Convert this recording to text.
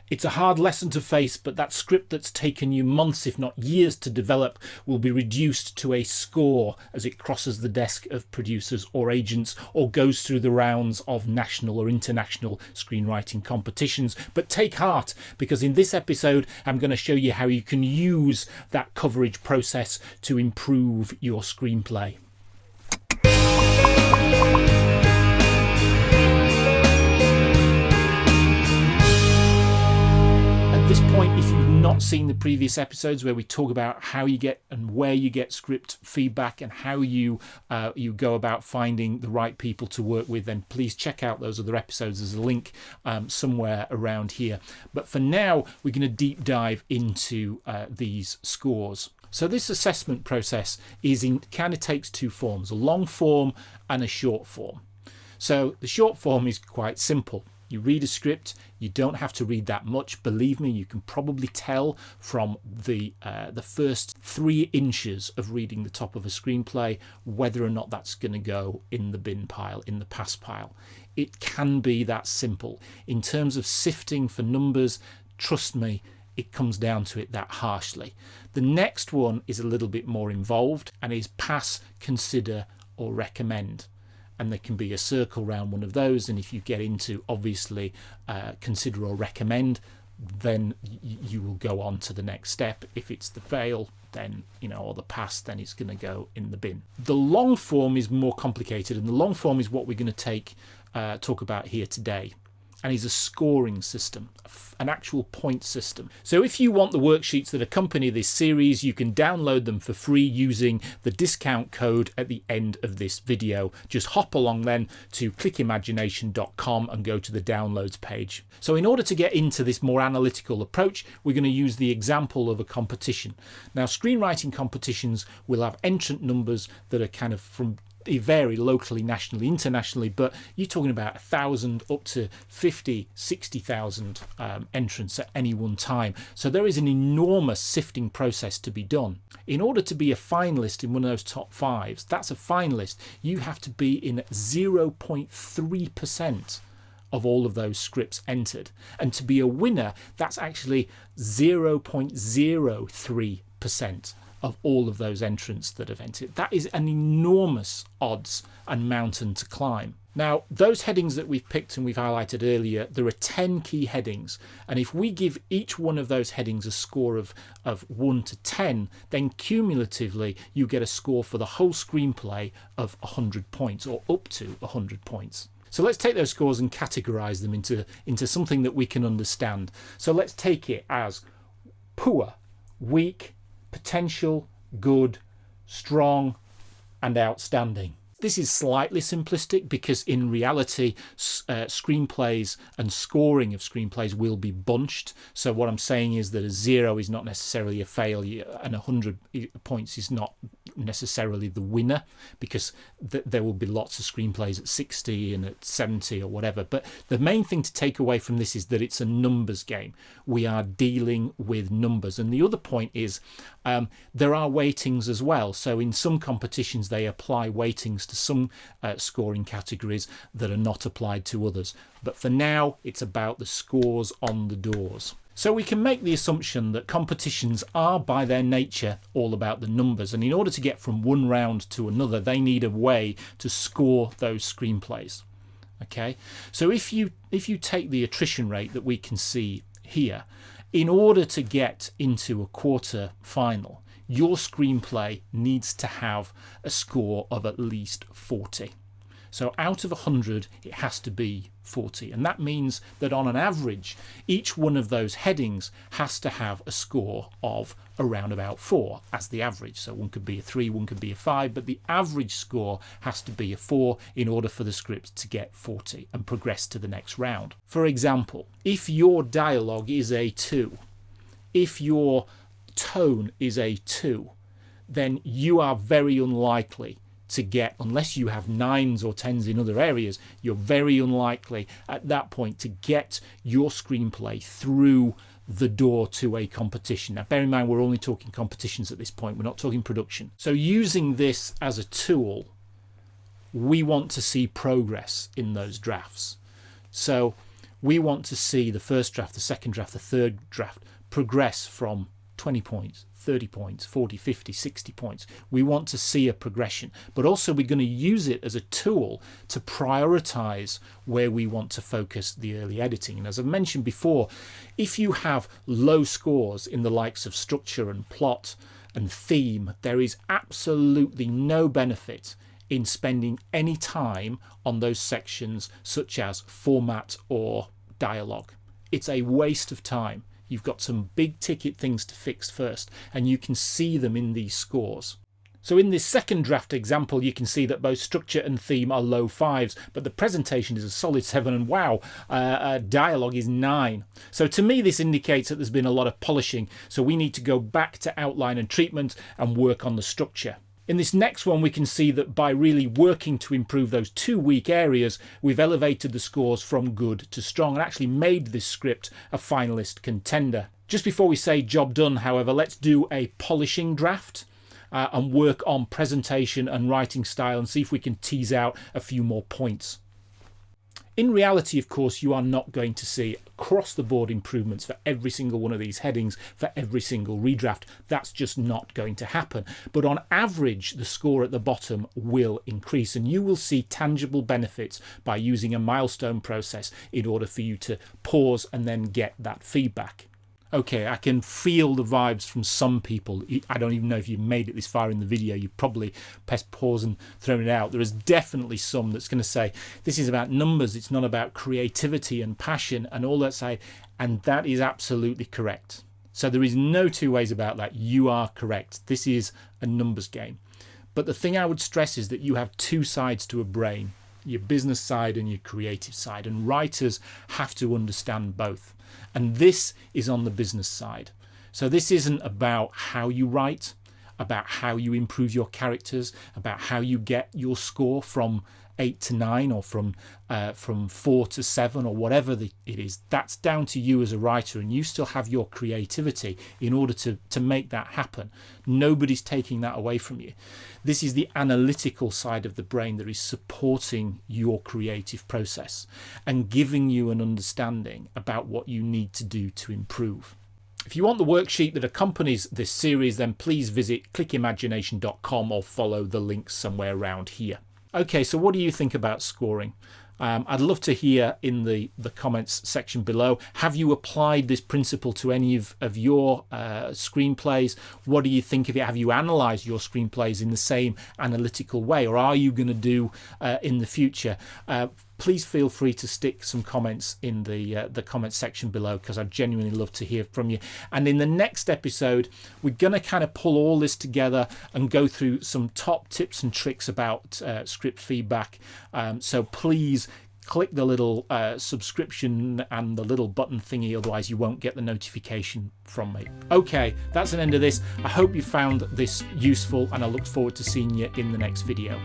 It's a hard lesson to face, but that script that's taken you months, if not years, to develop will be reduced to a score as it crosses the desk of producers or agents or goes through the rounds of national or international screenwriting competitions. But take heart, because in this episode I'm going to show you how you can use that coverage process to improve your screenplay. At this point, if you've not seen the previous episodes where we talk about how you get and where you get script feedback and how you go about finding the right people to work with, then please check out those other episodes. There's a link somewhere around here. But for now, we're going to deep dive into these scores. So this assessment process kind of takes two forms, a long form and a short form. So the short form is quite simple. You read a script, you don't have to read that much. Believe me, you can probably tell from the first 3 inches of reading the top of a screenplay whether or not that's going to go in the bin pile, in the pass pile. It can be that simple. In terms of sifting for numbers, trust me, it comes down to it that harshly. The next one is a little bit more involved and is pass, consider, or recommend. And there can be a circle around one of those, and if you get into obviously consider or recommend, then you will go on to the next step. If it's the fail, then or the pass, then it's going to go in the bin. The long form is more complicated, and the long form is what we're going to talk about here today, and is a scoring system, an actual point system. So if you want the worksheets that accompany this series, you can download them for free using the discount code at the end of this video. Just hop along then to clickimagination.com and go to the downloads page. So in order to get into this more analytical approach, we're going to use the example of a competition. Now, screenwriting competitions will have entrant numbers that are kind of they vary locally, nationally, internationally, but you're talking about 1,000 up to 50, 60,000 entrants at any one time. So there is an enormous sifting process to be done. In order to be a finalist in one of those top 5s, that's a finalist, you have to be in 0.3% of all of those scripts entered. And to be a winner, that's actually 0.03% of all of those entrants that have entered. That is an enormous odds and mountain to climb. Now, those headings that we've picked and we've highlighted earlier, there are 10 key headings. And if we give each one of those headings a score of 1 to 10, then cumulatively you get a score for the whole screenplay of 100 points, or up to 100 points. So let's take those scores and categorize them into something that we can understand. So let's take it as poor, weak, potential, good, strong, and outstanding. This is slightly simplistic because in reality, screenplays and scoring of screenplays will be bunched. So what I'm saying is that a 0 is not necessarily a failure and 100 points is not necessarily the winner, because there will be lots of screenplays at 60 and at 70 or whatever. But the main thing to take away from this is that it's a numbers game. We are dealing with numbers. And the other point is there are weightings as well. So in some competitions, they apply weightings to some scoring categories that are not applied to others. But for now, it's about the scores on the doors. So we can make the assumption that competitions are by their nature all about the numbers, and in order to get from one round to another, they need a way to score those screenplays. Okay, so if you take the attrition rate that we can see here, in order to get into a quarter final, your screenplay needs to have a score of at least 40. So out of 100, it has to be 40. And that means that on an average, each one of those headings has to have a score of around about 4 as the average. So one could be a 3, one could be a 5, but the average score has to be a 4 in order for the script to get 40 and progress to the next round. For example, if your dialogue is a 2, if your tone is a 2, then you are very unlikely to get, unless you have 9s or 10s in other areas, you're very unlikely at that point to get your screenplay through the door to a competition. Now, bear in mind, we're only talking competitions at this point. We're not talking production. So using this as a tool, we want to see progress in those drafts. So We want to see the first draft, the second draft, the third draft progress from 20 points, 30 points, 40, 50, 60 points. We want to see a progression, but also we're going to use it as a tool to prioritize where we want to focus the early editing. And as I've mentioned before, if you have low scores in the likes of structure and plot and theme, there is absolutely no benefit in spending any time on those sections such as format or dialogue. It's a waste of time. You've got some big ticket things to fix first, and you can see them in these scores. So in this second draft example, you can see that both structure and theme are low 5s, but the presentation is a solid 7, and wow, dialogue is 9. So to me, this indicates that there's been a lot of polishing, so we need to go back to outline and treatment and work on the structure. In this next one, we can see that by really working to improve those 2 weak areas, we've elevated the scores from good to strong and actually made this script a finalist contender. Just before we say job done, however, let's do a polishing draft and work on presentation and writing style and see if we can tease out a few more points. In reality, of course, you are not going to see across-the-board improvements for every single one of these headings, for every single redraft. That's just not going to happen. But on average, the score at the bottom will increase, and you will see tangible benefits by using a milestone process in order for you to pause and then get that feedback. Okay, I can feel the vibes from some people. I don't even know if you made it this far in the video. You probably pressed pause and thrown it out. There is definitely some that's going to say, this is about numbers, it's not about creativity and passion and all that side. And that is absolutely correct. So there is no two ways about that. You are correct. This is a numbers game. But the thing I would stress is that you have two sides to a brain, your business side and your creative side. And writers have to understand both. And this is on the business side. So this isn't about how you write, about how you improve your characters, about how you get your score from 8 to 9 or from 4 to 7 or whatever it is. That's down to you as a writer, and you still have your creativity in order to make that happen. Nobody's taking that away from you. This is the analytical side of the brain that is supporting your creative process and giving you an understanding about what you need to do to improve. If you want the worksheet that accompanies this series, then please visit clickimagination.com or follow the links somewhere around here. Okay, so what do you think about scoring? I'd love to hear in the comments section below. Have you applied this principle to any of your screenplays? What do you think of it? Have you analysed your screenplays in the same analytical way, or are you going to do in the future? Please feel free to stick some comments in the comments section below, because I'd genuinely love to hear from you. And in the next episode, we're going to kind of pull all this together and go through some top tips and tricks about script feedback. So please click the little subscription and the little button thingy, otherwise you won't get the notification from me. Okay, that's an end of this. I hope you found this useful, and I look forward to seeing you in the next video.